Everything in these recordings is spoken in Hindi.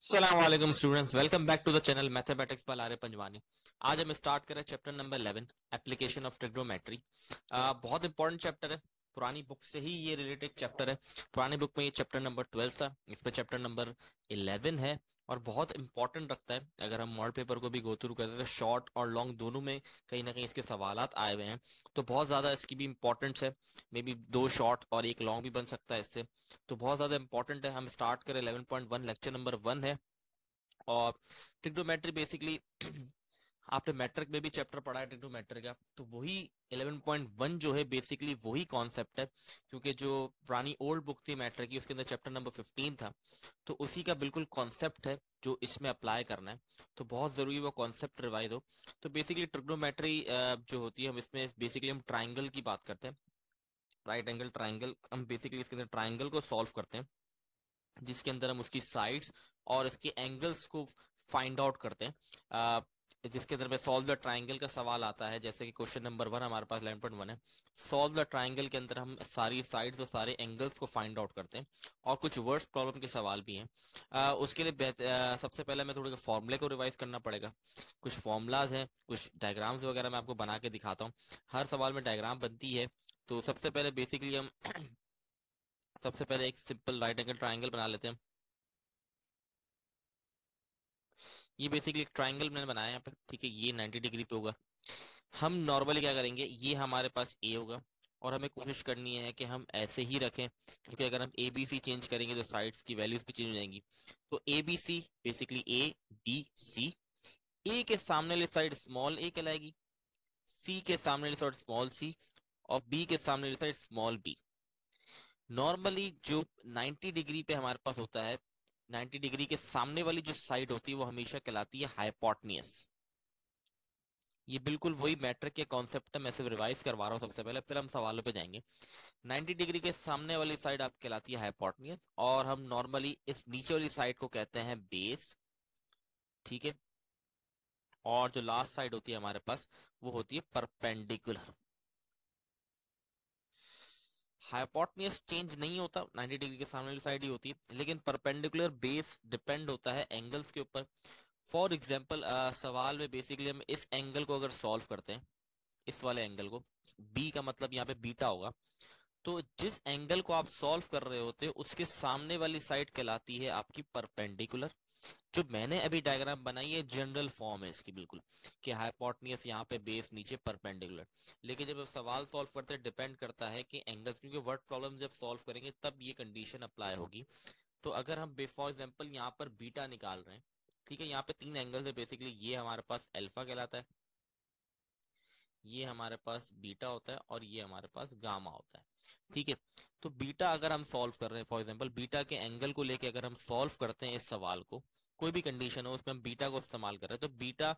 अस्सलाम students, welcome back to the channel mathematics by Lare Panjwani. आज हम स्टार्ट करें chapter number 11, application of trigonometry. बहुत इंपॉर्टेंट चैप्टर है। पुरानी बुक से ही ये रिलेटेड चैप्टर है। पुरानी बुक में ये चैप्टर नंबर 12 था, इसमें चैप्टर नंबर 11 है और बहुत इंपॉर्टेंट रखता है। अगर हम मॉडल पेपर को भी गो थ्रू करते हैं तो शॉर्ट और लॉन्ग दोनों में कहीं ना कहीं इसके सवालात आए हुए हैं, तो बहुत ज्यादा इसकी भी इंपॉर्टेंस है। मे बी दो शॉर्ट और एक लॉन्ग भी बन सकता है इससे, तो बहुत ज्यादा इंपॉर्टेंट है। हम स्टार्ट करें 11.1, लेक्चर नंबर 1 है। और ट्रिग्नोमेट्री बेसिकली आपने मैट्रिक में भी चैप्टर पढ़ा है ट्रिग्नोमेट्री का, तो वही 11.1 जो है बेसिकली वही कॉन्सेप्ट है। क्योंकि जो पुरानी ओल्ड बुक थी मैट्रिक की उसके अंदर चैप्टर नंबर 15 था, तो उसी का बिल्कुल कॉन्सेप्ट है जो इसमें अप्लाई करना है। तो बहुत जरूरी वो कॉन्सेप्ट रिवाइज हो। तो बेसिकली ट्रिग्नोमेट्री जो होती है, हम इसमें बेसिकली हम ट्राइंगल की बात करते हैं। राइट एंगल ट्राइंगल, हम बेसिकली इसके अंदर ट्राइंगल को सॉल्व करते हैं, जिसके अंदर हम उसकी साइड्स और इसके एंगल्स को फाइंड आउट करते हैं। जिसके अंदर में सॉल्व द ट्राइंगल का सवाल आता है, जैसे कि क्वेश्चन नंबर 1 हमारे पास 11.1 है। सॉल्व द ट्राइंगल के अंदर हम सारी साइड्स और सारे एंगल्स को फाइंड आउट करते हैं। और कुछ वर्ड्स प्रॉब्लम के सवाल भी हैं। उसके लिए सबसे पहले मैं थोड़े फॉर्मूले को रिवाइज करना पड़ेगा। कुछ फॉर्मूलाज हैं, कुछ डायग्राम्स वगैरह मैं आपको बना के दिखाता हूँ। हर सवाल में डायग्राम बनती है। तो सबसे पहले बेसिकली हम सबसे पहले एक सिंपल राइट एंगल ट्राइंगल बना लेते हैं। ये बेसिकली एक ट्राइंगल मैंने बनाया है यहाँ पे, ठीक है। ये 90 डिग्री पे होगा। हम नॉर्मली क्या करेंगे, ये हमारे पास ए होगा और हमें कोशिश करनी है कि हम ऐसे ही रखें, क्योंकि अगर हम ए बी सी चेंज करेंगे तो साइड्स की वैल्यूज भी चेंज हो जाएंगी। तो A B C basically A B C. A के सामने वाली साइड स्मॉल ए कहलाएगी, सी के सामने वाली साइड स्मॉल सी, और बी के सामने वाली साइड स्मॉल बी। नॉर्मली जो 90 डिग्री पे हमारे पास होता है, 90 डिग्री के सामने वाली जो साइड होती है वो हमेशा कहलाती है हाइपोटेन्यूज। ये बिल्कुल वही मैट्रिक के कॉन्सेप्ट है, मैं सिर्फ रिवाइज करवा रहा हूँ सबसे पहले, फिर हम सवालों पे जाएंगे। 90 डिग्री के सामने वाली साइड आप कहलाती है हाइपोटेन्यूज, और हम नॉर्मली इस नीचे वाली साइड को कहते हैं बेस, ठीक है। और जो लास्ट साइड होती है हमारे पास वो होती है परपेंडिकुलर। हाइपोटेन्यूज चेंज नहीं होता, 90 डिग्री के सामने वाली साइड ही होती है, लेकिन परपेंडिकुलर बेस डिपेंड होता है एंगल्स के ऊपर। फॉर एग्जाम्पल सवाल में बेसिकली हम इस एंगल को अगर सॉल्व करते हैं, इस वाले एंगल को, बी का मतलब यहाँ पे बीटा होगा, तो जिस एंगल को आप सॉल्व कर रहे होते हो उसके सामने वाली साइड कहलाती है आपकी परपेंडिकुलर। जो मैंने अभी डायग्राम बनाई है जनरल फॉर्म है इसकी बिल्कुल, कि हाइपोटेन्यूज यहाँ पे बेस नीचे परपेंडिकुलर। लेकिन जब आप सवाल सॉल्व करते हैं डिपेंड करता है कि एंगल्स, क्योंकि वर्ड प्रॉब्लम जब सॉल्व करेंगे तब ये कंडीशन अप्लाई होगी। तो अगर हम फॉर एग्जाम्पल यहाँ पर बीटा निकाल रहे हैं, ठीक है, यहाँ पे तीन एंगल्स है बेसिकली, ये हमारे पास अल्फा कहलाता है, ये हमारे पास बीटा होता है, और ये हमारे पास गामा होता है, ठीक है। तो बीटा अगर हम सॉल्व कर रहे हैं, फॉर एग्जांपल बीटा के एंगल को लेके अगर हम सॉल्व करते हैं इस सवाल को, कोई भी कंडीशन हो उसमें हम बीटा को इस्तेमाल कर रहे हैं, तो बीटा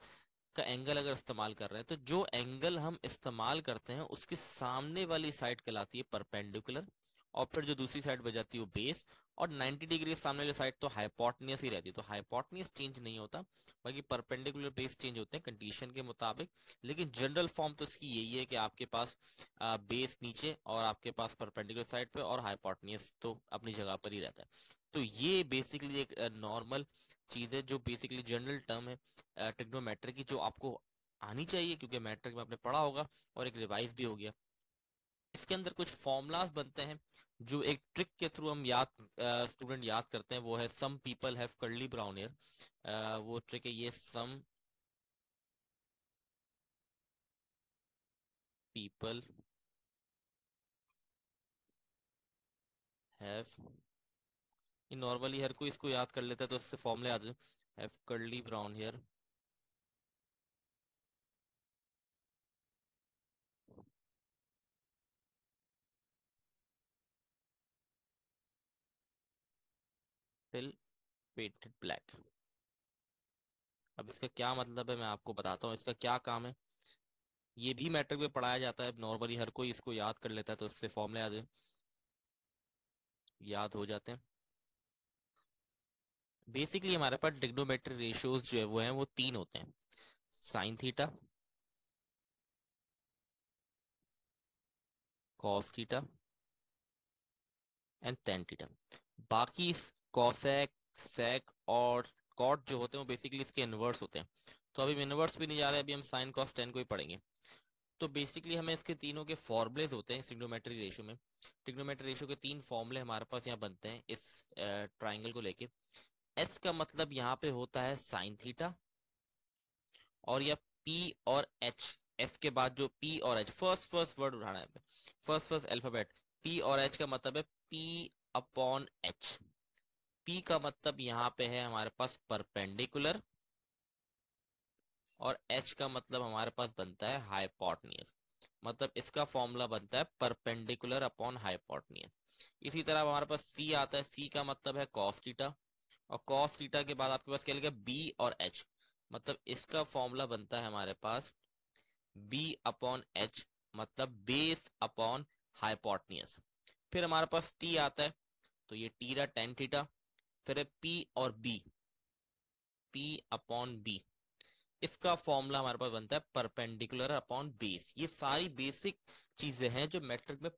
का एंगल अगर इस्तेमाल कर रहे हैं तो जो एंगल हम इस्तेमाल करते हैं उसके सामने वाली साइड कहलाती है परपेंडिकुलर, और फिर जो दूसरी साइड बच जाती है वो बेस। और 90 डिग्री के सामने वाली साइड तो हाइपोटेन्यूज ही रहती है, तो हाइपोटेन्यूज चेंज नहीं होता, बाकी परपेंडिकुलर बेस चेंज होते हैं कंडीशन के मुताबिक। लेकिन जनरल फॉर्म तो इसकी यही है कि आपके पास बेस नीचे और आपके पास परपेंडिकुलर साइड पे, और हाइपोटेन्यूज तो अपनी जगह पर ही रहता है। तो ये बेसिकली एक नॉर्मल चीज है जो बेसिकली जनरल टर्म है ट्रिग्नोमेट्री की, जो आपको आनी चाहिए क्योंकि मैट्रिक में आपने पढ़ा होगा और एक रिवाइज भी हो गया। इसके अंदर कुछ फॉर्मूलाज बनते हैं जो एक ट्रिक के थ्रू हम याद स्टूडेंट याद करते हैं, वो है some people have curly brown hair. वो ट्रिक है ये, सम पीपल हैव, ये नॉर्मली हर कोई इसको याद कर लेता है तो इससे फॉर्मूले आते हैं। Have curly brown hair till painted black. अब इसका क्या मतलब है मैं आपको बताता हूँ, इसका क्या काम है। ये भी मैट्रिक में पढ़ाया जाता है, नॉर्मली हर कोई इसको याद कर लेता है तो इससे फॉर्मूले याद हो जाते हैं। बेसिकली हमारे पास ट्रिग्नोमेट्री रेशियोज जो है वो हैं, वो तीन होते हैं, sine theta, cos theta and tan theta. बाकी कॉसेक सेक और कॉट जो होते हैं वो बेसिकली इसके इनवर्स होते हैं। तो अभी इनवर्स भी नहीं जा रहे, अभी हम साइन कॉस टेन को ही पढ़ेंगे। तो बेसिकली हमें इसके तीनों के फॉर्मूलेज होते हैं ट्रिग्नोमेट्री रेशियो में। ट्रिग्नोमेट्री रेशियो के 3 फॉर्मूले हमारे पास यहाँ बनते हैं इस ट्राइंगल को लेके। एस का मतलब यहाँ पे होता है साइन थीटा, और यह पी और एच, एस के बाद जो पी और एच, फर्स्ट फर्स्ट वर्ड उठाना है, फर्स्ट फर्स्ट अल्फाबेट। पी और एच का मतलब है पी अपॉन एच। पी का मतलब यहाँ पे है हमारे पास परपेंडिकुलर, और एच का मतलब हमारे पास बनता है हाइपोटेन्यूज। मतलब इसका फॉर्मूला बनता है परपेंडिकुलर अपॉन हाइपोटेन्यूज। इसी तरह हमारे पास सी आता है, सी का मतलब है कॉस थीटा, और कॉस थीटा के बाद आपके पास क्या लिखा, बी और एच। मतलब इसका फॉर्मूला बनता है हमारे पास बी अपॉन एच, मतलब बेस अपॉन हाइपोटेन्यूज। फिर हमारे पास टी आता है, तो ये टी रहा टेन थीटा। फिर है पी और बी, पी अपॉन बी। इसका फॉर्मूला हमारे पास बनता है परपेंडिकुलर अपॉन बेस। ये सारी बेसिक चीजें हैं जो मैट्रिक में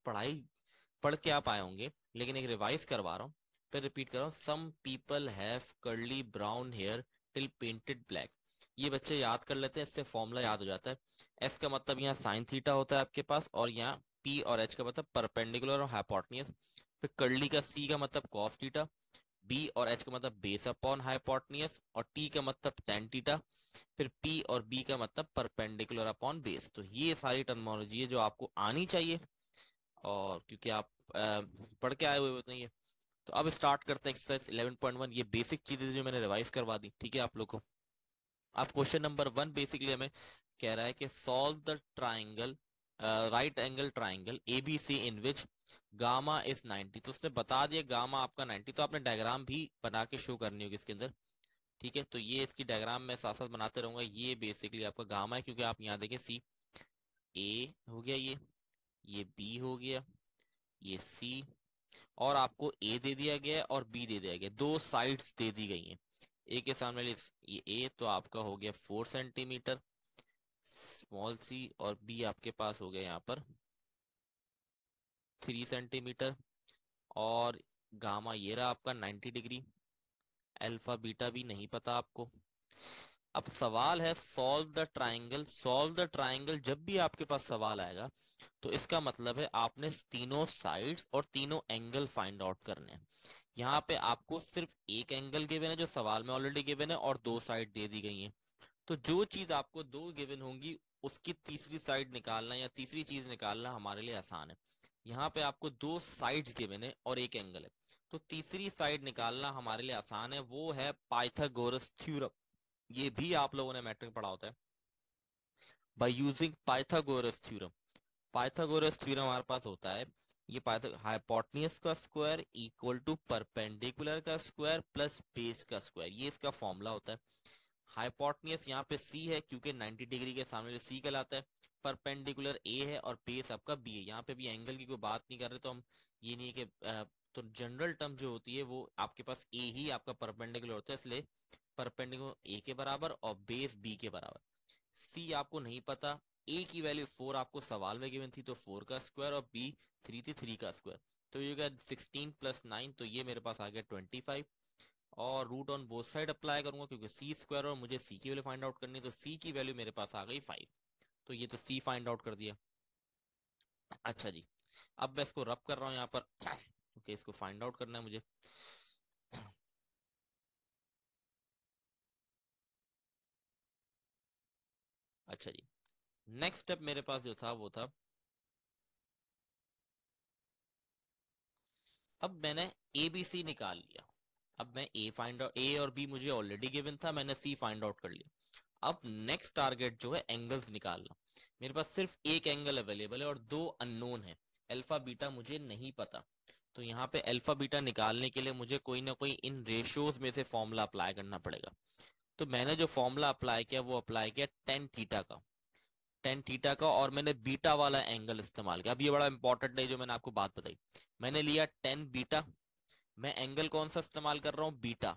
पढ़ के आप आए होंगे, लेकिन एक रिवाइज करवा रहा हूँ, फिर रिपीट कर रहा हूँ। Some people have curly brown hair till painted black. ये बच्चे याद कर लेते हैं, इससे फॉर्मूला याद हो जाता है। एस का मतलब यहाँ साइन थीटा होता है आपके पास, और यहाँ पी और एच का मतलब परपेंडिकुलर और हाइपोटेन्यूज। फिर कर्ली का सी का मतलब कॉस थीटा, बी और एच का मतलब बेस अपॉन हाइपोटेन्यूज, और टी का मतलब टेन थीटा। फिर पी और बी का मतलब परपेंडिकुलर अपॉन बेस। तो ये सारी टर्मिनोलॉजी है जो आपको आनी चाहिए, और क्योंकि आप पढ़ के आए हुए होते हैं ये। तो अब स्टार्ट करते हैं एक्सरसाइज 11.1। ये बेसिक चीजें जो मैंने रिवाइज करवा दी, ठीक है आप लोग को। अब क्वेश्चन नंबर 1 बेसिकली हमें कह रहा है कि solve the triangle, right angle triangle ABC in which gamma is 90। तो उसने बता दिया गामा आपका 90, तो आपने डायग्राम भी बना के शो करनी होगी इसके अंदर। ठीक है, तो ये इसकी डायग्राम मैं साथ साथ बनाते रहूंगा। ये बेसिकली आपका गामा है, क्योंकि आप यहाँ देखें सी ए हो गया, ये बी हो गया, ये सी, और आपको ए दे दिया गया है और बी दे दिया गया है, दो साइड्स दे दी गई हैं। ए के सामने ये ए तो आपका हो गया 4 सेंटीमीटर स्मॉल सी, और बी आपके पास हो गया यहाँ पर 3 सेंटीमीटर, और गामा ये रहा आपका 90 डिग्री। अल्फा बीटा भी नहीं पता आपको। अब सवाल है solve the triangle. Solve the triangle जब भी आपके पास सवाल आएगा, तो इसका मतलब है आपने तीनों साइड्स और तीनों एंगल फाइंड आउट करने हैं। यहाँ पे आपको सिर्फ एक एंगल गिवन है जो सवाल में ऑलरेडी गिवन है, और दो साइड दे दी गई हैं। तो जो चीज आपको दो गिवन होंगी, उसकी तीसरी साइड निकालना या तीसरी चीज निकालना हमारे लिए आसान है। यहाँ पे आपको दो साइड्स गिवन है और एक एंगल है, तो तीसरी साइड निकालना हमारे लिए आसान है, वो है पाइथागोरस थ्योरम। ये भी आप लोगों ने मैट्रिक पढ़ा होता है, by using Pythagoras theorem. Pythagoras theorem हमारे पास होता है, ये हाइपोटेन्यूज का स्क्वायर इक्वल टू परपेंडिकुलर का स्क्वायर प्लस बेस का स्क्वायर, ये इसका फॉर्मूला होता है। हाइपोटेन्यूज यहाँ पे सी है, क्योंकि 90 डिग्री के सामने सी कहलाता है। परपेंडिकुलर ए है और बेस आपका बी है। यहाँ पे भी एंगल की कोई बात नहीं कर रहे, तो हम ये नहीं है कि तो जनरल टर्म जो होती है वो आपके पास ए ही आपका परपेंडिकुलर होता है, इसलिए परपेंडिकुलर ए के बराबर और बेस बी के बराबर। सी आपको नहीं पता, ए की वैल्यू 4 आपको सवाल में गिवन थी, तो 4 का स्क्वायर, और बी 3 थी, 3 का स्क्वायर। तो ये गया 16 प्लस 9, तो ये मेरे पास आ गया 25। और root on both side apply करूंगा, क्योंकि सी स्क्वायर और मुझे सी की वैल्यू फाइंड आउट करनी है, तो सी की वैल्यू मेरे पास आ गई 5। तो ये तो सी फाइंड आउट कर दिया। अच्छा जी, अब मैं इसको रब कर रहा हूँ यहाँ पर, क्योंकि इसको फाइंड आउट करना है मुझे। अच्छा जी, नेक्स्ट स्टेप मेरे पास जो था वो था, अब मैंने ए बी सी निकाल लिया। अब मैं ए और बी मुझे ऑलरेडी गिवन था, मैंने सी फाइंड आउट कर लिया। अब नेक्स्ट टारगेट जो है एंगल्स निकालना। मेरे पास सिर्फ एक एंगल अवेलेबल है और दो अननोन है, अल्फा बीटा मुझे नहीं पता। तो यहाँ पे अल्फा बीटा निकालने के लिए मुझे कोई ना कोई इन रेशियोज में से फॉर्मूला अप्लाई करना पड़ेगा। तो मैंने जो फॉर्मूला अप्लाई किया वो अप्लाई किया टेन थीटा का, टेन थीटा का, और मैंने बीटा वाला एंगल इस्तेमाल किया। अब ये बड़ा इंपॉर्टेंट है जो मैंने आपको बात बताई। मैंने लिया टेन बीटा, मैं एंगल कौन सा इस्तेमाल कर रहा हूँ, बीटा।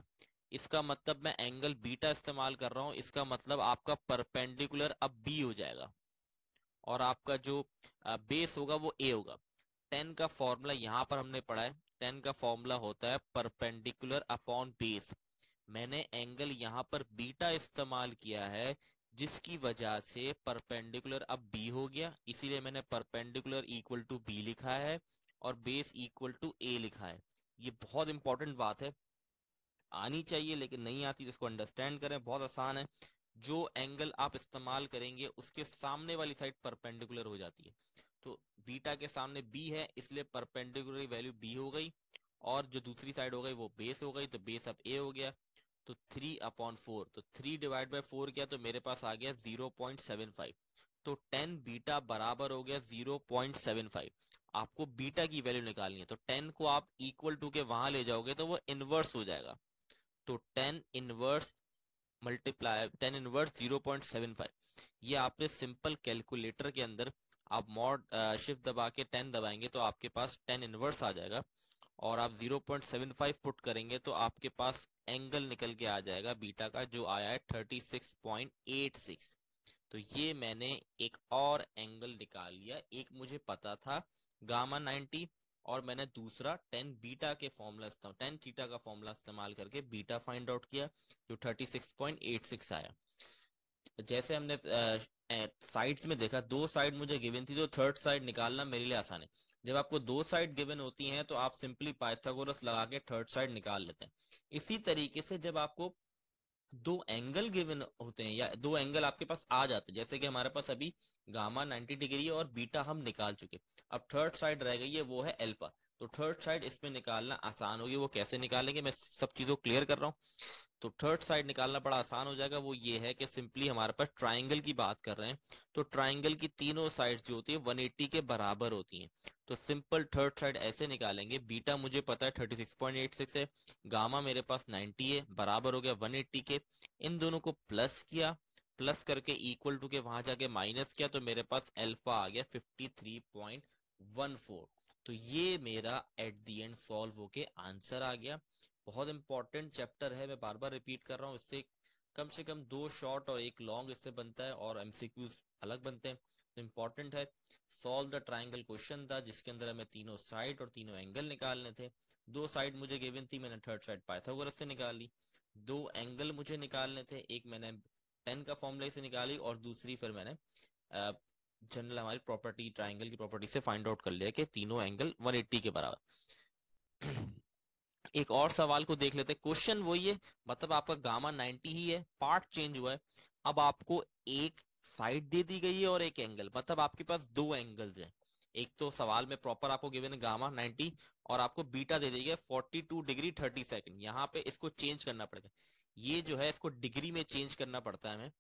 इसका मतलब मैं एंगल बीटा इस्तेमाल कर रहा हूँ, इसका मतलब आपका परपेंडिकुलर अब बी हो जाएगा, और आपका जो बेस होगा वो ए होगा। tan का फॉर्मूला यहाँ पर हमने पढ़ा है, tan का फॉर्मूला होता है परपेंडिकुलर अपॉन बेस। मैंने एंगल यहाँ पर बीटा इस्तेमाल किया है, जिसकी वजह से परपेंडिकुलर अब बी हो गया, इसीलिए मैंने परपेंडिकुलर इक्वल टू बी लिखा है और बेस इक्वल टू ए लिखा है। ये बहुत इंपॉर्टेंट बात है, आनी चाहिए लेकिन नहीं आती, जिसको अंडरस्टैंड करें, बहुत आसान है। जो एंगल आप इस्तेमाल करेंगे उसके सामने वाली साइड परपेंडिकुलर हो जाती है। तो बीटा के सामने बी है, इसलिए परपेंडिकुलर वैल्यू बी हो गई, और जो दूसरी साइड हो गई वो बेस हो गई, तो बेस अब ए हो गया। तो 3/4, तो 3/4 किया तो मेरे पास आ गया 0.75। तो 10 बीटा बराबर हो गया 0.75। आपको बीटा की वैल्यू निकालनी है, तो 10 को आप इक्वल टू के वहां ले जाओगे तो वो इनवर्स हो जाएगा। तो 10 इनवर्स मल्टीप्लाई 10 इनवर्स 0.75, ये आपने सिंपल कैलकुलेटर के अंदर आप मॉड शिफ्ट दबा के 10 दबाएंगे तो आपके पास 10 इनवर्स आ जाएगा, और आप 0.75 पुट करेंगे तो आपके पास एंगल निकल के आ जाएगा बीटा का, जो आया है 36.86। तो ये मैंने एक और एंगल निकाल लिया, एक मुझे पता था गामा 90, और मैंने दूसरा 10 बीटा के फॉर्मूला 10 थीटा का फॉर्मूला इस्तेमाल करके बीटा फाइंड आउट किया, जो 36.86 आया। जैसे हमने साइड्स में देखा, दो साइड मुझे गिवन थी, तो थर्ड साइड निकालना मेरे लिए आसान है। जब आपको दो साइड गिवन होती हैं तो आप सिंपली पाइथागोरस लगा के थर्ड साइड निकाल लेते हैं। इसी तरीके से जब आपको दो एंगल गिवन होते हैं या दो एंगल आपके पास आ जाते हैं, जैसे कि हमारे पास अभी गामा 90 डिग्री है और बीटा हम निकाल चुके, अब थर्ड साइड रह गई है, वो है अल्फा। तो थर्ड साइड इसमें निकालना आसान होगी, वो कैसे निकालेंगे मैं सब चीजों क्लियर कर रहा हूँ। तो थर्ड साइड निकालना बड़ा आसान हो जाएगा, वो ये है कि सिंपली हमारे पास ट्राइंगल की बात कर रहे हैं, तो ट्राइंगल की तीनों साइड्स जो होती है 180 के बराबर होती हैं। तो सिंपल थर्ड साइड ऐसे निकालेंगे, बीटा मुझे पता है 36.86 है, गामा मेरे पास 90 है, बराबर हो गया 180 के, इन दोनों को प्लस किया, प्लस करके इक्वल टू के वहां जाके माइनस किया, तो मेरे पास अल्फा आ गया 53.14। तो ये मेरा एट द एंड सॉल्व होके आंसर आ गया। बहुत इंपॉर्टेंट चैप्टर है, मैं बार बार रिपीट कर रहा हूँ, इससे कम से कम 2 शॉर्ट और 1 लॉन्ग इससे बनता है, और एमसीक्यूज अलग बनते हैं। तो इम्पोर्टेंट है। सॉल्व द ट्राइंगल क्वेश्चन था, जिसके अंदर हमें तीनों साइड और तीनों एंगल निकालने थे। दो साइड मुझे गिवन थी, मैंने थर्ड साइड पाइथागोरस से निकाली। दो एंगल मुझे निकालने थे, एक मैंने 10 का फॉर्मूला से निकाली, और दूसरी फिर मैंने जनरल हमारी प्रॉपर्टी ट्राइंगल की प्रॉपर्टी से फाइंड आउट कर लिया कि तीनों एंगल 180 के बराबर। एक और सवाल को देख लेते हैं, क्वेश्चन वही है, मतलब आपका गामा 90 ही है, पार्ट चेंज हुआ है। अब आपको एक साइड दे दी गई है और एक एंगल, मतलब आपके पास दो एंगल्स हैं। एक तो सवाल में प्रॉपर आपको गिवन है गामा 90, और आपको बीटा दे दी गई 42 डिग्री 30 सेकंड। यहाँ पे इसको चेंज करना पड़ेगा, ये जो है इसको डिग्री में चेंज करना पड़ता है हमें।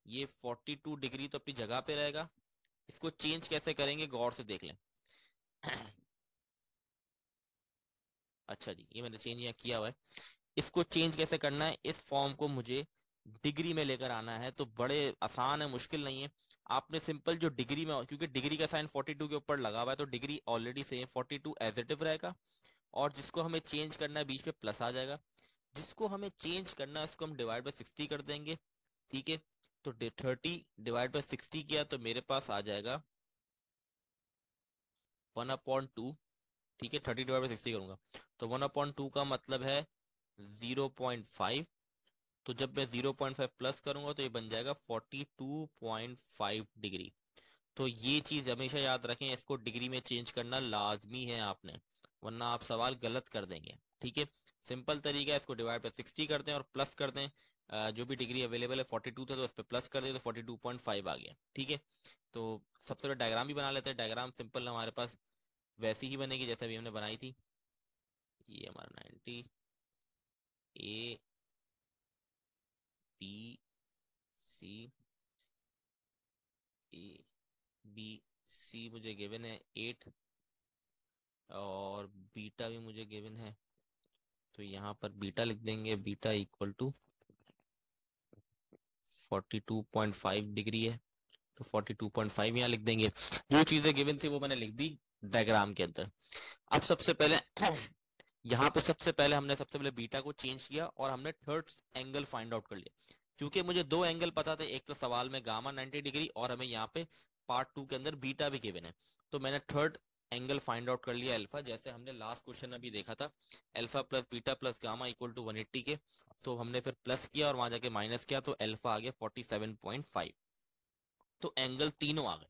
ये 42 डिग्री तो अपनी जगह पे रहेगा, इसको चेंज कैसे करेंगे गौर से देख लें। अच्छा जी, ये मैंने चेंज यहाँ किया हुआ है। इसको चेंज कैसे करना है, इस फॉर्म को मुझे डिग्री में लेकर आना है, तो बड़े आसान है, मुश्किल नहीं है। आपने सिंपल जो डिग्री में, क्योंकि डिग्री का साइन 42 के ऊपर लगा हुआ है, तो degree already same 42 as it is रहेगा, और जिसको हमें चेंज करना है बीच में प्लस आ जाएगा। जिसको हमें चेंज करना है उसको हम डिवाइड बाई 60 कर देंगे, ठीक है। तो 30 डिवाइड बाई 60 किया तो मेरे पास आ जाएगा 1/2, ठीक है। 30 डिवाइड बाई 60 करूंगा तो 1/2 का मतलब है 0.5। तो जब मैं 0.5 प्लस करूंगा तो ये बन जाएगा 42.5 डिग्री। तो ये चीज हमेशा याद रखें, इसको डिग्री में चेंज करना लाजमी है आपने, वरना आप सवाल गलत कर देंगे, ठीक है। सिंपल तरीका है, इसको डिवाइड बाय 60 करते हैं और प्लस कर दें। जो भी डिग्री अवेलेबल है 42 था तो उस पर प्लस कर दें, तो 42.5 आ गया, ठीक है। तो सबसे पहले डायग्राम भी बना लेते हैं। डायग्राम सिंपल हमारे पास वैसी ही बनेगी जैसे अभी हमने बनाई थी। ये हमारा 90, ए बी सी, ए बी सी मुझे गिवन है 8, और बीटा भी मुझे गिवन है, तो यहाँ पर बीटा लिख देंगे, बीटा इक्वल टू 42.5 डिग्री है, तो 42.5 यहाँ लिख देंगे। जो चीजें गिवन थी वो मैंने लिख दी डायग्राम के अंदर। अब सबसे पहले यहाँ पे सबसे पहले बीटा को चेंज किया और हमने थर्ड एंगल फाइंड आउट कर लिया, क्योंकि मुझे दो एंगल पता थे, एक तो सवाल में गामा 90 डिग्री, और हमें यहाँ पे पार्ट 2 के अंदर बीटा भी गिवन है। तो मैंने थर्ड एंगल फाइंड आउट कर लिया अल्फा, जैसे हमने लास्ट क्वेश्चन अभी देखा था, alpha plus beta plus gamma equal to 180 के, तो हमने फिर प्लस किया और वहां जाके माइनस किया, तो अल्फा आ गया 47.5। तो एंगल तीनों आ गए।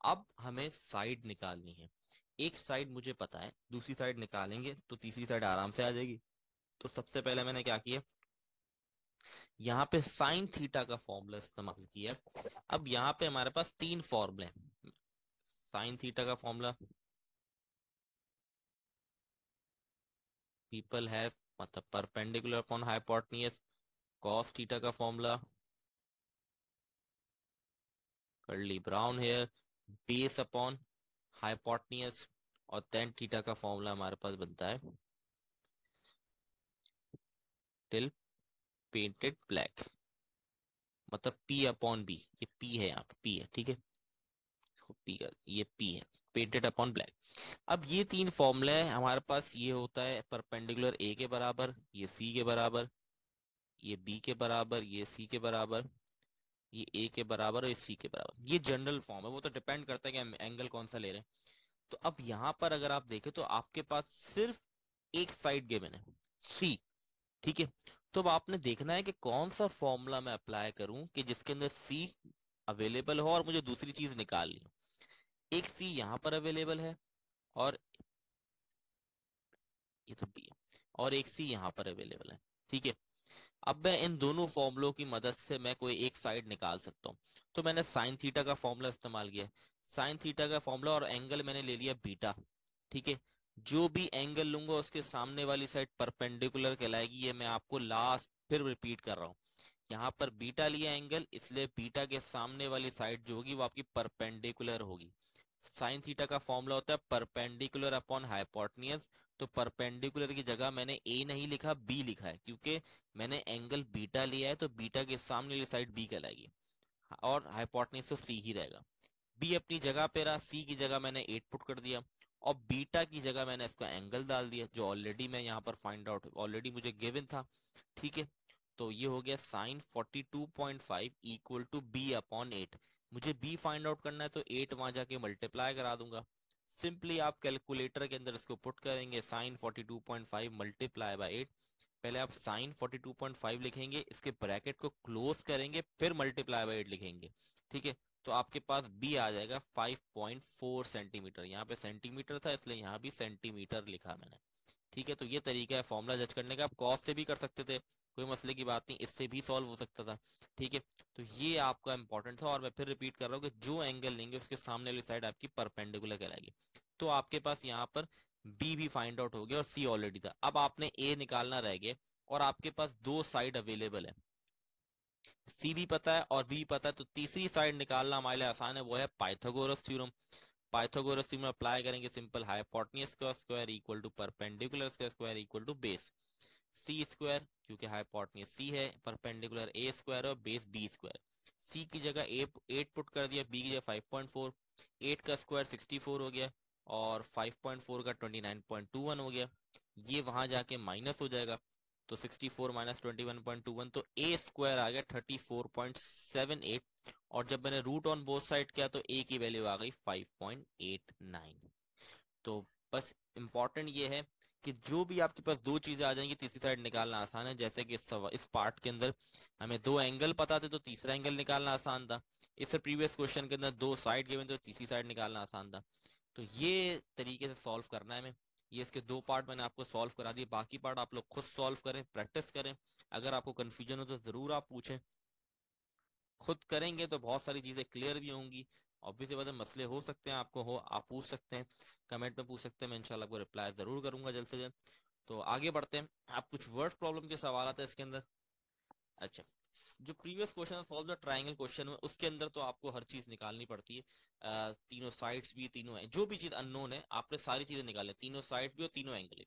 अब हमें साइड निकालनी है। एक साइड मुझे पता है, दूसरी साइड निकालेंगे तो तीसरी साइड आराम से आ जाएगी। तो सबसे पहले मैंने क्या किया, यहाँ पे साइन थीटा का फॉर्मूला इस्तेमाल किया। अब यहाँ पे हमारे पास तीन फॉर्मूले हैं। साइन थीटा का फॉर्मूला पीपल हैव, मतलब perpendicular upon hypotenuse. Cos theta का formula curly brown hair, base upon hypotenuse. और टेन थीटा का फॉर्मूला हमारे पास बनता है टिल पेंटेड ब्लैक, मतलब पी अपॉन बी। ये पी है, यहाँ पे पी है, ठीक है, इसको पी कर, ये पी है, पेंटेड अपॉन ब्लैक। अब ये तीन फॉर्मूले हमारे पास, ये होता है परपेंडिकुलर ए के बराबर, ये सी के बराबर, ये बी के बराबर, ये सी के बराबर, ये ए के बराबर और ये सी के बराबर। ये जनरल फॉर्म है, वो तो डिपेंड करता है कि हम एंगल कौन सा ले रहे हैं। तो अब यहाँ पर अगर आप देखें तो आपके पास सिर्फ एक साइड गिवन है, सी, ठीक है। तो अब आपने देखना है कि कौन सा फॉर्मूला मैं अप्लाई करूं कि जिसके अंदर सी अवेलेबल हो और मुझे दूसरी चीज निकालनी हो। एक सी यहाँ पर अवेलेबल है, और ये तो बी है, और एक सी यहाँ पर अवेलेबल है, ठीक है। अब मैं इन दोनों फॉर्मूलों की मदद से मैं कोई एक साइड निकाल सकता हूँ। तो मैंने साइन थीटा का फॉर्मूला इस्तेमाल किया, साइन थीटा का फॉर्मूला, और एंगल मैंने ले लिया बीटा, ठीक है। जो भी एंगल लूंगा उसके सामने वाली साइड परपेंडिकुलर कहलाएगी। ये मैं आपको लास्ट फिर रिपीट कर रहा हूँ, यहाँ पर बीटा लिया एंगल, इसलिए बीटा के सामने वाली साइड जो होगी वो आपकी परपेंडिकुलर होगी। साइन थीटा का फॉर्मूला होता है परपेंडिकुलर अपॉन हाइपोटेन्यूज। तो परपेंडिकुलर की जगह मैंने ए नहीं लिखा, बी लिखा है, क्योंकि मैंने एंगल बीटा लिया है, तो बीटा के सामने वाली साइड बी कहलाएगी, और हाइपोटेन्यूज तो सी ही रहेगा। बी अपनी जगह पे रहा, सी की जगह मैंने 8 पुट कर दिया, और बीटा की जगह मैंने इसका एंगल डाल दिया, जो ऑलरेडी मैं यहाँ पर फाइंड आउट ऑलरेडी मुझे गिवन था, ठीक है। तो ये हो गया sine 42.5 equal to b upon 8। मुझे बी फाइंड आउट करना है, तो 8 वहां जाके मल्टीप्लाई करा दूंगा। सिंपली आप कैलकुलेटर के अंदर इसको पुट करेंगे, साइन 42.5 मल्टीप्लाई बाय 8। पहले आप साइन 42.5 लिखेंगे, इसके ब्रैकेट को क्लोज करेंगे, फिर मल्टीप्लाई बाय 8 लिखेंगे, ठीक है। तो आपके पास बी आ जाएगा 5.4 सेंटीमीटर। यहाँ पे सेंटीमीटर था इसलिए यहाँ भी सेंटीमीटर लिखा मैंने, ठीक है। तो ये तरीका है फॉर्मूला जज करने का। आप कॉस से भी कर सकते थे, कोई मसले की बात नहीं, इससे भी सॉल्व हो सकता था, ठीक है। तो ये आपका इंपॉर्टेंट था, और मैं फिर रिपीट कर रहा हूँ कि जो एंगल लेंगे उसके सामने वाली साइड आपकी परपेंडिकुलर कहलाएगी। तो आपके पास यहाँ पर बी भी फाइंड आउट हो गया और सी ऑलरेडी था। अब आपने ए निकालना रह गया, और आपके पास दो साइड अवेलेबल है, सी भी पता है और बी पता है, तो तीसरी साइड निकालना हमारे लिए आसान है, वो है Pythagoras theorem. Pythagoras theorem apply करेंगे, सिंपल, हाइपोटेन्यूज का स्क्वायर इक्वल टू परपेंडिकुलर का square equal to base C square, क्योंकि हाइपोटेन्यूज सी है, परपेंडिकुलर ए स्क्वायर और बेस बी स्क्वायर। सी की जगह 8 पुट कर दिया, बी की जगह 5.4, 8 का स्क्वायर 64 हो गया, और 5.4 का 29.21 हो गया। ये वहां जाके माइनस हो जाएगा, तो 64 माइनस 21.21, तो ए स्क्वायर आ गया 34.78। और जब मैंने रूट ऑन बोथ साइड किया तो ए की वैल्यू आ गई 5.89। तो बस इंपॉर्टेंट ये है कि जो भी आपके पास दो चीजें आ जाएंगी, तीसरी साइड निकालना आसान है। जैसे कि इस पार्ट के अंदर हमें दो एंगल पता थे, तो तीसरा एंगल निकालना आसान था। इससे प्रीवियस क्वेश्चन के अंदर दो साइड गिवन, तो तीसरी साइड निकालना आसान था। तो ये तरीके से सॉल्व करना है हमें। ये इसके दो पार्ट मैंने आपको सॉल्व करा दिए, बाकी पार्ट आप लोग खुद सॉल्व करें, प्रैक्टिस करें। अगर आपको कंफ्यूजन हो तो जरूर आप पूछें, खुद करेंगे तो बहुत सारी चीजें क्लियर भी होंगी। ऑब्वियसली बात है, मसले हो सकते हैं, आपको हो, आप पूछ सकते हैं, कमेंट में पूछ सकते हैं, मैं इंशाल्लाह आपको रिप्लाई जरूर करूंगा जल्द से जल्द। तो आगे बढ़ते हैं। आप कुछ वर्ड प्रॉब्लम के सवाल आते हैं इसके अंदर। अच्छा, जो previous question solve the triangle question में, उसके अंदर तो आपको हर चीज निकालनी पड़ती है। तीनों साइड्स भी, तीनों है, जो भी चीज अननोन है आपने सारी चीजें निकालनी, तीनों साइड भी और तीनों एंगल भी।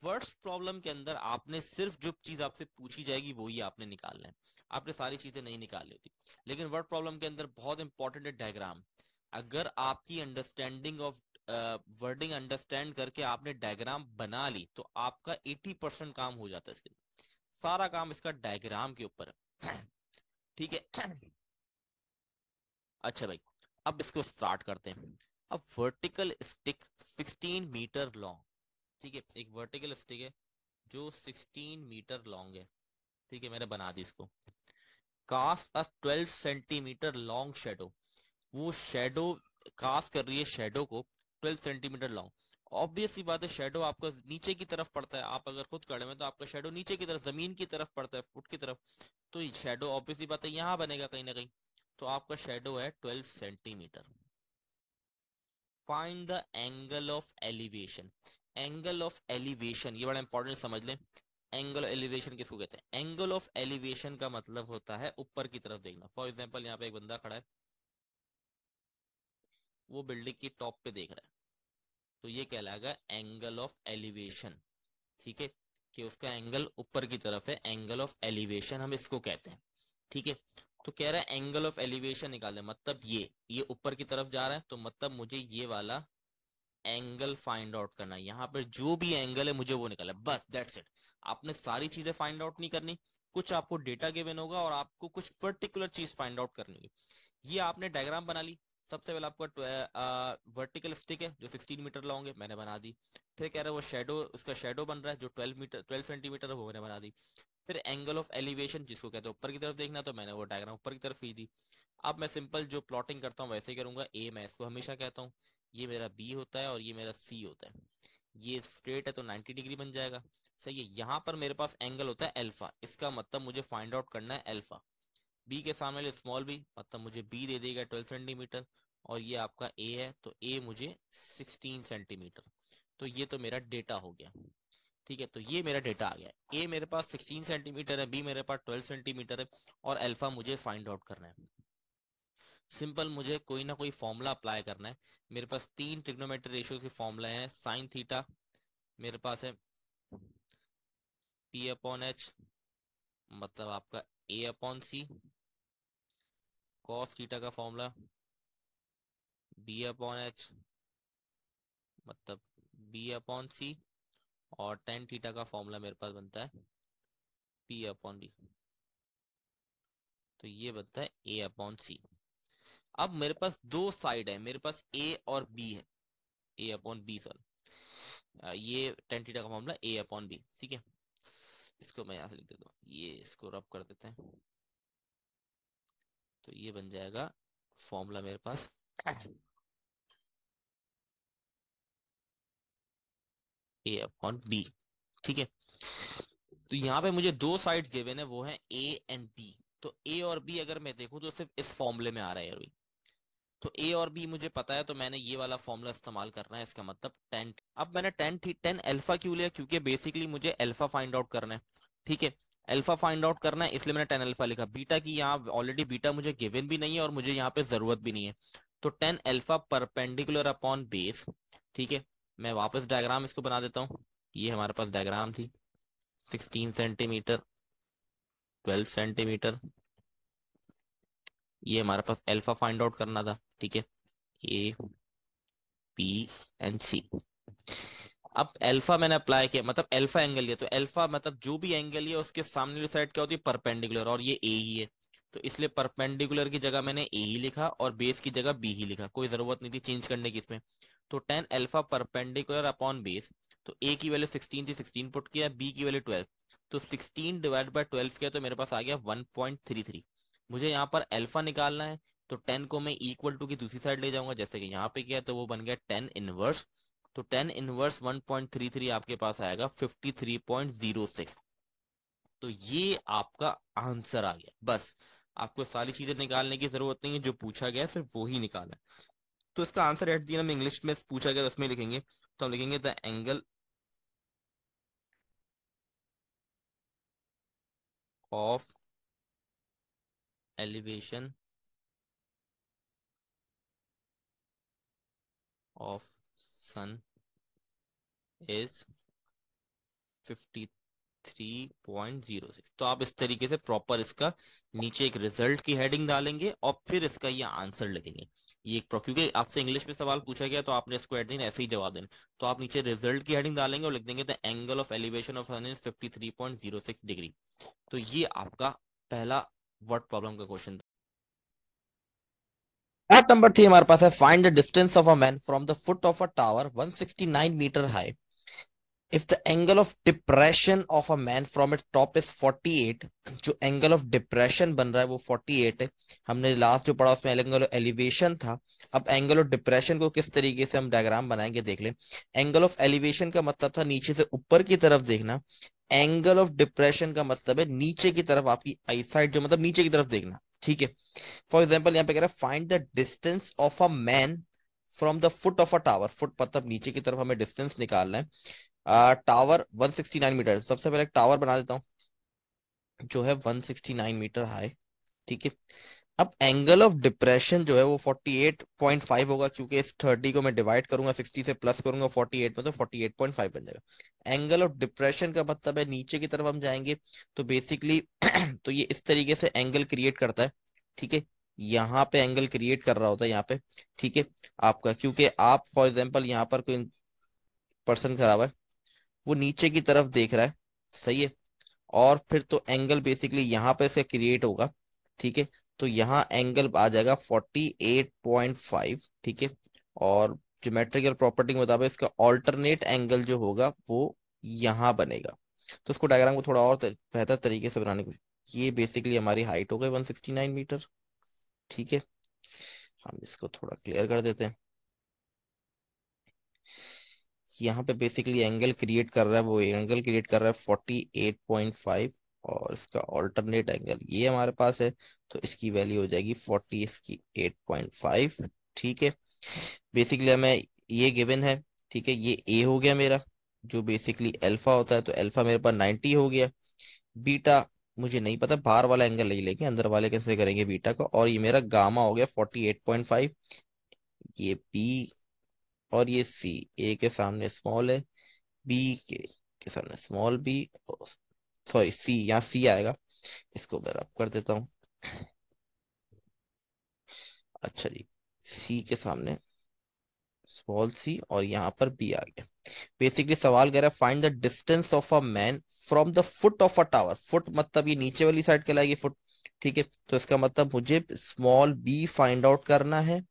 वर्ड्स प्रॉब्लम के अंदर आपने सिर्फ जो चीज आपसे पूछी जाएगी वही आपने निकालना है, आपने सारी चीजें नहीं निकालनी होती। लेकिन वर्ड प्रॉब्लम के अंदर बहुत इंपॉर्टेंट है डायग्राम। अगर आपकी अंडरस्टैंडिंग ऑफ वर्डिंग अंडरस्टैंड करके आपने डायग्राम बना ली, तो आपका 80% काम हो जाता है इसके अंदर। सारा काम इसका डायग्राम के ऊपर है। ठीक है। अच्छा भाई, अब इसको स्टार्ट करते हैं। अब वर्टिकल स्टिक 16 मीटर लॉन्ग, ठीक है, एक वर्टिकल स्टिक है जो 16 मीटर लॉन्ग है, ठीक है, मैंने बना दी इसको। Cast a 12 centimetre long shadow, वो शेडो कास्ट कर रही है शेडो को 12 सेंटीमीटर लॉन्ग। ऑब्वियस सी बात है, शेडो आपका नीचे की तरफ पड़ता है, आप अगर खुद खड़े में तो आपका शेडो नीचे की तरफ, जमीन की तरफ पड़ता है, फुट की तरफ, तो शेडो ऑब्वियसली बात है यहाँ बनेगा कहीं ना कहीं, तो आपका शेडो है 12 centimetre. Find the angle of elevation, angle of elevation ये बड़ा इंपॉर्टेंट समझ लें। एंगल ऑफ एलिवेशन किसको कहते हैं? एंगल ऑफ एलिवेशन का मतलब होता है ऊपर की तरफ देखना। फॉर एग्जांपल यहाँ पे एक बंदा खड़ा है, वो बिल्डिंग की टॉप पे देख रहा है, तो ये कहलाएगा एंगल ऑफ एलिवेशन, ठीक है, कि उसका एंगल ऊपर की तरफ है, एंगल ऑफ एलिवेशन हम इसको कहते हैं, ठीक है। तो कह रहा है एंगल ऑफ एलिवेशन निकालने, मतलब ये ऊपर की तरफ जा रहा है, तो मतलब मुझे ये वाला एंगल फाइंड आउट करना है, यहाँ पे जो भी एंगल है मुझे वो निकालना है, बस दैट्स इट। आपने सारी चीजें फाइंड आउट नहीं करनी, कुछ आपको डेटा गिवन होगा और आपको कुछ पर्टिकुलर चीज फाइंड आउट करनी है। ये आपने डायग्राम बना ली, सबसे पहले आपका वर्टिकल स्टिक है जो 16 मीटर लॉन्ग है, मैंने बना दी। फिर कह रहा है वो शेडो, उसका शेडो बन रहा है जो 12 सेंटीमीटर है, वो मैंने बना दी। फिर एंगल ऑफ एलिवेशन जिसको कहते हैं ऊपर की तरफ देखना, तो मैंने वो डायग्राम ऊपर की तरफ खींच दी। अब मैं सिंपल जो प्लॉटिंग करता हूँ वैसे ही करूंगा। ए मैं इसको हमेशा कहता हूँ, ये मेरा बी होता है और ये मेरा सी होता है। ये स्ट्रेट है तो 90 डिग्री बन जाएगा, सही है। यहाँ पर मेरे पास एंगल होता है अल्फा, इसका मतलब मुझे फाइंड आउट करना है अल्फा। बी के सामने स्मॉल बी, मतलब मुझे बी दे देगा 12 सेंटीमीटर, और ये आपका ए है तो ए मुझे 16 सेंटीमीटर। तो ये तो मेरा डेटा हो गया, ठीक है, तो ये मेरा डेटा आ गया। ए मेरे पास 16 सेंटीमीटर है, बी मेरे पास 12 सेंटीमीटर है, और अल्फा मुझे फाइंड आउट करना है। सिंपल, मुझे कोई ना कोई फॉर्मूला अप्लाई करना है। मेरे पास तीन ट्रिग्नोमेट्री रेशियो के फॉर्मूला हैं। साइन थीटा मेरे पास है पी अपॉन एच, मतलब आपका ए अपॉन सी। कॉस थीटा का फॉर्मूला बी अपॉन एच, मतलब बी अपॉन सी। और टेन थीटा का फॉर्मूला मेरे पास बनता है पी अपॉन बी, तो ये बनता है ए अपॉन सी। अब मेरे पास दो साइड है, मेरे पास ए और बी है, ए अपॉन बी सर, ये टेन थीटा का फॉर्मूला ए अपॉन बी, ठीक है। इसको मैं यहाँ से लिख देता हूँ, ये इसको रब कर देते हैं, तो ये बन जाएगा फॉर्मूला मेरे पास ए अपॉन बी, ठीक है। तो यहाँ पे मुझे दो साइड्स गिवन है, वो है ए एंड बी। तो ए और बी अगर मैं देखूं तो सिर्फ इस फॉर्मूले में आ रहा है अभी। तो ए और बी मुझे पता है, तो मैंने ये वाला फॉर्मूला इस्तेमाल करना है, इसका मतलब टेन। अब मैंने टेन अल्फा क्यों लिया? क्योंकि बेसिकली मुझे अल्फा फाइंड आउट करना है, ठीक है। अल्फा फाइंड आउट करना है, इसलिए मैंने 10 अल्फा लिखा। बीटा की यहाँ ऑलरेडी बीटा मुझे गिवन भी नहीं है और मुझे यहाँ पे जरूरत भी नहीं है, तो 10 अल्फा परपेंडिकुलर अपॉन बेस, ठीक है। मैं वापस डायग्राम इसको बना देता हूँ। ये हमारे पास डायग्राम थी, 16 सेंटीमीटर, 12 सेंटीमीटर, ये हमारे पास अल्फा फाइंड आउट करना था, ठीक है, ए बी एंड सी। अब अल्फा मैंने अप्लाई किया, मतलब अल्फा एंगल लिया, तो अल्फा मतलब जो भी एंगल है उसके सामने वाली साइड क्या होती है? परपेंडिकुलर, और ये ए ही है, तो इसलिए परपेंडिकुलर की जगह मैंने ए ही लिखा और बेस की जगह बी ही लिखा, कोई जरूरत नहीं थी चेंज करने की इसमें। तो 10 अल्फा परपेंडिकुलर अपॉन बेस, तो ए की वैल्यू 16 थी, 16 पुट किया, बी की वैल्यू 12, तो 16 डिवाइड बाय 12 किया तो मेरे पास आ गया 1.33। मुझे यहाँ पर अल्फा निकालना है, तो 10 को मैं इक्वल टू की दूसरी साइड ले जाऊंगा, जैसे कि यहाँ पे किया, तो वो बन गया 10 इनवर्स। तो 10 इनवर्स 1.33 आपके पास आएगा 53.06। तो ये आपका आंसर आ गया, बस। आपको सारी चीजें निकालने की जरूरत नहीं है, जो पूछा गया सिर्फ वो ही निकालना है। तो इसका आंसर एट दी हम इंग्लिश में पूछा गया तो उसमें लिखेंगे, तो हम लिखेंगे the angle of elevation of sun is 3.06। तो आप इस तरीके से प्रॉपर इसका नीचे एक रिजल्ट की हेडिंग डालेंगे और फिर इसका ये आंसर लिखेंगे। ये एक क्योंकि आपसे इंग्लिश में सवाल पूछा गया तो आपने इसको एट दिन ऐसे ही जवाब देना। तो आप नीचे रिजल्ट की हेडिंग डालेंगे और लिख देंगे the angle of elevation of sun is 53.06 degree. तो ये आपका पहला वर्ड प्रॉब्लम का क्वेश्चन था। पार्ट नंबर 3 हमारे पास है find the distance of a man from the foot of a tower 169 metre high if the angle of depression of a man from its top is 48, जो एंगल ऑफ डिप्रेशन बन रहा है वो 48 है। हमने लास्ट जो पढ़ा उसमें एंगल ऑफ एलिवेशन था। अब एंगल ऑफ डिप्रेशन को किस तरीके से हम डायग्राम बनाएंगे देख लें। एंगल ऑफ एलिवेशन का मतलब था नीचे से ऊपर की तरफ देखना। एंगल ऑफ डिप्रेशन का मतलब है नीचे की तरफ आपकी आई साइड जो मतलब नीचे की तरफ देखना। ठीक है। फॉर एग्जाम्पल यहाँ पे कह रहा है find the distance of a man from the foot of a tower. Foot मतलब नीचे की तरफ हमें डिस्टेंस निकालना है। टावर 169 मीटर, सबसे पहले एक टावर बना देता हूँ जो है 169 मीटर हाई। ठीक है। अब एंगल ऑफ डिप्रेशन जो है वो 48.5 होगा, क्योंकि इस 30 को मैं डिवाइड करूंगा 60 से प्लस करूंगा 48 में, तो 48.5 बन जाएगा। एंगल ऑफ डिप्रेशन का मतलब है नीचे की तरफ हम जाएंगे तो बेसिकली तो ये इस तरीके से एंगल क्रिएट करता है। ठीक है। यहाँ पे एंगल क्रिएट कर रहा होता है यहाँ पे। ठीक है। आपका क्योंकि आप फॉर एग्जाम्पल यहाँ पर कोई पर्सन खड़ा हुआ है, वो नीचे की तरफ देख रहा है। सही है। और फिर तो एंगल बेसिकली यहाँ पे से क्रिएट होगा। ठीक है। तो यहाँ एंगल आ जाएगा 48.5। ठीक है। और ज्योमेट्रिकल प्रॉपर्टी के मुताबिक इसका ऑल्टरनेट एंगल जो होगा वो यहाँ बनेगा। तो इसको डायग्राम को थोड़ा और बेहतर तरीके से बनाने की, ये बेसिकली हमारी हाइट हो गई 169 मीटर। ठीक है। हम इसको थोड़ा क्लियर कर देते हैं। यहाँ पे बेसिकली एंगल क्रिएट कर रहा है, वो एंगल क्रिएट कर रहा है 48.5। और इसका ऑल्टरनेट एंगल ये हमारे पास है, तो इसकी वैल्यू हो जाएगी 40, इसकी 8.5। ठीक है। बेसिकली हमें ये गिवन है। ठीक है। ये ए हो गया मेरा, जो बेसिकली अल्फा होता है, तो अल्फा मेरे पास 90 हो गया। बीटा मुझे नहीं पता, बाहर वाला एंगल नहीं लेंगे, अंदर वाले कैसे करेंगे बीटा का। और ये मेरा गामा हो गया 48.5। ये बी और ये सी, ए के सामने स्मॉल है, बी के सामने स्मॉल बी, सॉरी सी, यहाँ सी आएगा। इसको मैं रब कर देता हूँ। अच्छा जी, सी के सामने स्मॉल सी और यहाँ पर बी आ गया। बेसिकली सवाल कह रहा है find the distance of a man from the foot of a tower. Foot मतलब ये नीचे वाली साइड कहलाएगी फुट। ठीक है। तो इसका मतलब मुझे स्मॉल बी फाइंड आउट करना है।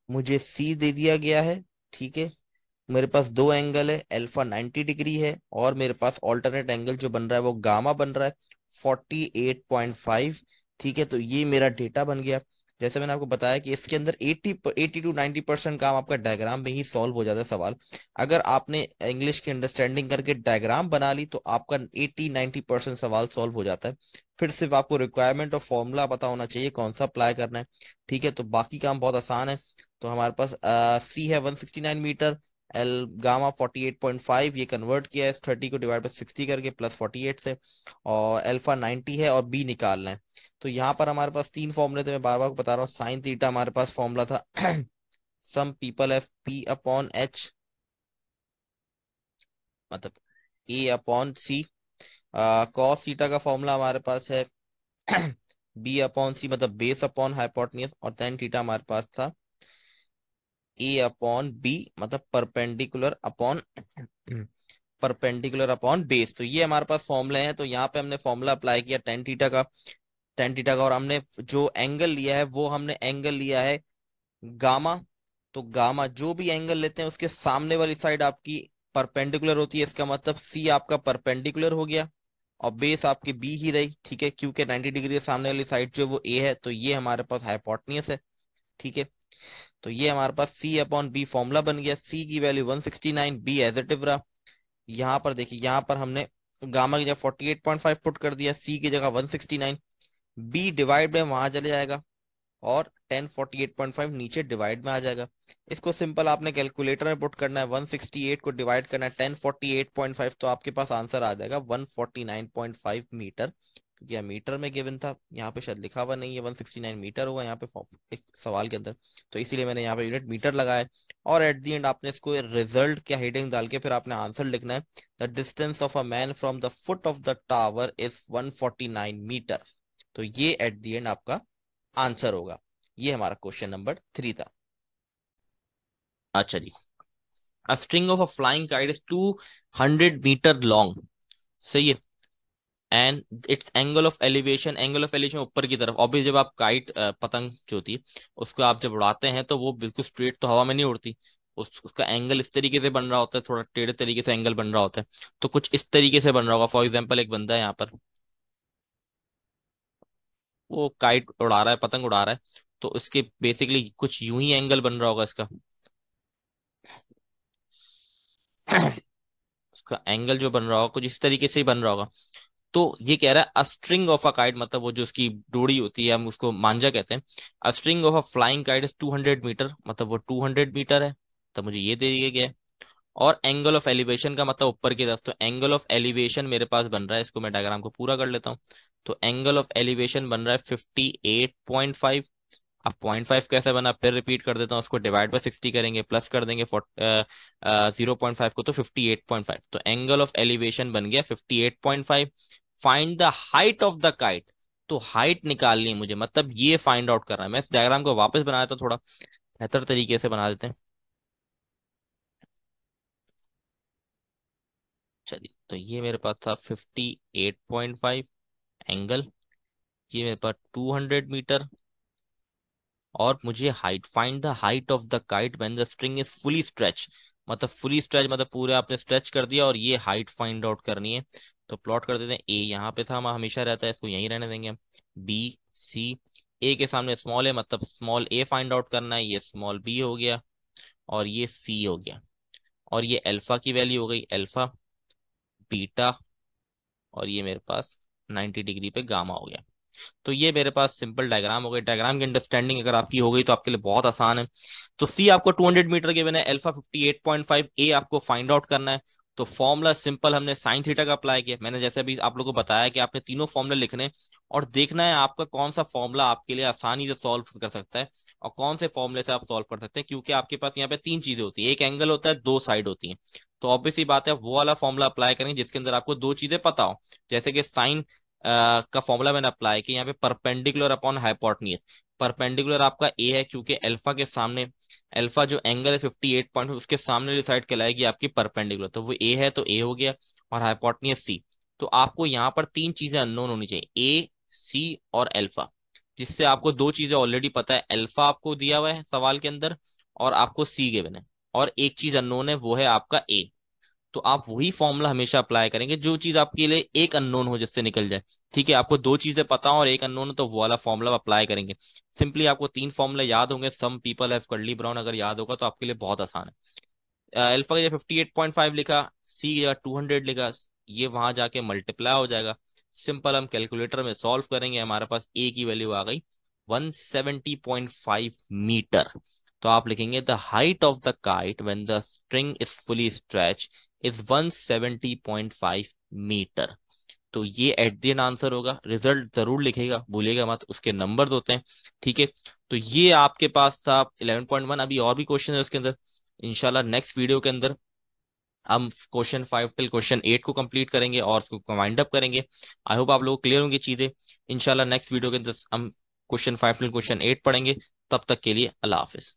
मुझे सी दे दिया गया है। ठीक है। मेरे पास दो एंगल है, अल्फा 90 डिग्री है और मेरे पास ऑल्टरनेट एंगल जो बन रहा है वो गामा बन रहा है 48.5। ठीक है। तो ये मेरा डेटा बन गया। जैसे मैंने आपको बताया कि इसके अंदर 80 टू 90% काम आपका डायग्राम में ही सॉल्व हो जाता है सवाल। अगर आपने इंग्लिश की अंडरस्टैंडिंग करके डायग्राम बना ली तो आपका 80-90% सवाल सॉल्व हो जाता है। फिर सिर्फ आपको रिक्वायरमेंट और फॉर्मूला पता होना चाहिए कौन सा अप्लाई करना है। ठीक है। तो बाकी काम बहुत आसान है। तो हमारे पास सी है 169 मीटर, एल गामा 48.5, ये कन्वर्ट किया है इस 30 को डिवाइड बाय 60 करके प्लस 48 से। और अल्फा 90 है और बी निकालना है। तो यहाँ पर हमारे पास तीन फॉर्मूले थे, मैं बार बार बता रहा हूँ। साइन थीटा हमारे पास फॉर्मूला था some people f p upon h, मतलब a upon c. Cos theta का फॉर्मूला हमारे पास है बी अपॉन सी, मतलब बेस अपॉन हाइपोटेन्यूज। और टेन थीटा हमारे पास था ए अपॉन बी, मतलब perpendicular upon perpendicular upon base. तो ये हमारे पास फॉर्मूले हैं। तो यहाँ पे हमने फॉर्मूला अप्लाई किया टेन थीटा का, टेन थीटा का। और हमने जो एंगल लिया है वो हमने एंगल लिया है गामा। तो गामा जो भी एंगल लेते हैं उसके सामने वाली साइड आपकी परपेंडिकुलर होती है, इसका मतलब सी आपका परपेंडिकुलर हो गया और बेस आपकी बी ही रही। ठीक है। क्योंकि 90 डिग्री के सामने वाली साइड जो वो ए है, तो ये हमारे पास हाइपोटेन्यूज है। ठीक है। तो ये हमारे पास सी अपॉन बी फॉर्मूला बन गया। सी की वैल्यू 169, बी एज इट रहा। यहाँ पर देखिए, यहाँ पर हमने गामा की जगह 48.5 पुट कर दिया, सी की जगह 169। बी डिवाइड में वहां चले जाएगा और 10 48.5 नीचे डिवाइड में आ जाएगा। इसको सिंपल आपने कैलकुलेटर में पुट करना है, 168 को डिवाइड करना है 10 48.5, तो आपके पास आंसर आ जाएगा 149.5 मीटर। क्योंकि यह मीटर में गिवन था, यहाँ पे शायद लिखा हुआ नहीं है 169 मीटर होगा यहाँ पे एक सवाल के अंदर, तो इसीलिए मैंने यहाँ पे यूनिट मीटर लगाया है। और एट दी एंड आपने इसको रिजल्ट क्या हेडिंग डाल के फिर आपने आंसर लिखना है, the distance of a man from the foot of the tower is 149 metre. तो ये एट दी एंड आपका आंसर होगा। ये हमारा क्वेश्चन नंबर 3 था। अच्छा जी, a string of a flying kite is 200 metre long. सही है। And its angle of elevation, angle of elevation ऊपर की तरफ। और भी जब आप काइट, पतंग जो होती है उसको आप जब उड़ाते हैं तो वो बिल्कुल स्ट्रेट तो हवा में नहीं उड़ती, उसका एंगल इस तरीके से बन रहा होता है, थोड़ा टेढ़े तरीके से एंगल बन रहा होता है। तो कुछ इस तरीके से बन रहा होगा। फॉर एग्जाम्पल एक बंदा है यहाँ पर, वो काइट उड़ा रहा है, पतंग उड़ा रहा है, तो उसके बेसिकली कुछ यूं ही एंगल बन रहा होगा इसका। उसका एंगल जो बन रहा होगा कुछ इस तरीके से ही बन रहा होगा। तो ये कह रहा है अ स्ट्रिंग ऑफ अ काइट, मतलब वो जो उसकी डोरी होती है हम उसको मांझा कहते हैं। A string of a flying kite is 200 metre, मतलब वो 200 मीटर है। तो मुझे ये दे दिया गया है। और एंगल ऑफ एलिवेशन का मतलब ऊपर की तरफ, तो एंगल ऑफ एलिवेशन मेरे पास बन रहा है, इसको मैं डायग्राम को पूरा कर लेता हूँ। तो एंगल ऑफ एलिवेशन बन रहा है 58.5। अब 0.5 कैसे बना, फिर रिपीट कर देता हूँ, उसको डिवाइड बाय 60 करेंगे, प्लस कर देंगे 0.5 को, तो 58.5। तो एंगल ऑफ एलिवेशन बन गया 58.5। Find the height of the kite, तो हाइट निकालनी है मुझे, मतलब ये फाइंड आउट करना है। मैं इस डायग्राम को वापस बनाया था, थोड़ा बेहतर तरीके से बना देते हैं। चलिए, तो ये मेरे पास था 58.5 एंगल, ये मेरे पास 200 मीटर, और मुझे height, find the height of the kite when the string is fully stretch, मतलब फुली स्ट्रेच मतलब पूरे आपने स्ट्रेच कर दिया, और ये हाइट फाइंड आउट करनी है। तो प्लॉट कर देते हैं। ए यहाँ पे था, हम हमेशा रहता है, इसको यहीं रहने देंगे हम। बी, सी, ए के सामने स्मॉल है, मतलब स्मॉल ए फाइंड आउट करना है, ये स्मॉल बी हो गया, और ये सी हो गया। और ये अल्फा की वैल्यू हो गई, अल्फा, बीटा, और ये मेरे पास 90 डिग्री पे गामा हो गया। तो ये मेरे पास सिंपल डायग्राम हो गई। डायग्राम की अंडरस्टैंडिंग अगर आपकी हो गई तो आपके लिए बहुत आसान है। तो सी आपको 200 मीटर के बिना, अल्फा 58.5, ए आपको फाइंड आउट करना है। तो फॉर्मूला सिंपल, हमने साइन थीटा का अप्लाई किया। मैंने जैसे अभी आप लोगों को बताया कि आपने तीनों फॉर्मूले लिखने हैं, और देखना है आपका कौन सा फॉर्मूला आपके लिए आसानी से सॉल्व कर सकता है, और कौन से फॉर्मूले से आप सॉल्व कर सकते हैं। क्योंकि आपके पास यहाँ पे तीन चीजें होती है, एक एंगल होता है, दो साइड होती है। तो ऑब्वियसली बात है, वो वाला फॉर्मूला अप्लाई करेंगे जिसके अंदर आपको दो चीजें पता हो। जैसे कि साइन का फॉर्मूला मैंने अप्लाई किया यहाँ पे, परपेंडिकुलर अपॉन हाइपोटेन्यूज। परपेंडिकुलर आपका ए है, क्योंकि अल्फा के सामने, अल्फा जो एंगल है 58 उसके सामने वाली साइड कहलाएगी आपकी परपेंडिकुलर, तो वो ए है, तो ए हो गया। और हाइपोटेन्यूज सी। तो आपको यहाँ पर तीन चीजें अननोन होनी चाहिए, ए, सी और अल्फा। जिससे आपको दो चीजें ऑलरेडी पता है, अल्फा आपको दिया हुआ है सवाल के अंदर, और आपको सी गिवन है, और एक चीज अननोन है, वो है आपका ए। तो आप वही फॉर्मूला हमेशा अप्लाई करेंगे, जो चीज आपके लिए एक अननोन हो जिससे निकल जाए। ठीक है, आपको दो चीजें पता हो और एक अननोन हो, तो वो वाला फॉर्मूला अप्लाई करेंगे। सिंपली आपको तीन फॉर्मूले याद होंगे, some people have curly brown अगर याद होगा तो आपके लिए बहुत आसान है। अल्फा का 58.5 लिखा, सी या 200 लिखा, ये वहां जाके मल्टीप्लाई हो जाएगा। सिंपल हम कैलकुलेटर में सॉल्व करेंगे, हमारे पास ए की वैल्यू आ गई 170.5 मीटर। तो आप लिखेंगे the height of the kite when the string is fully stretch is 170.5 metre. तो ये एट द एंड आंसर होगा। रिजल्ट जरूर लिखेगा, भूलिएगा मत, उसके नंबर होते हैं। ठीक है, तो ये आपके पास था 11.1। अभी और भी क्वेश्चन है उसके अंदर। इंशाल्लाह नेक्स्ट वीडियो के अंदर हम क्वेश्चन 5 टिल क्वेश्चन 8 को कंप्लीट करेंगे और उसको वाइंड अप करेंगे। आई होप आप लोगों को क्लियर होंगी चीजें। इंशाल्लाह नेक्स्ट वीडियो के अंदर हम क्वेश्चन 5 टिल क्वेश्चन 8 पढ़ेंगे। तब तक के लिए अल्लाह हाफिज।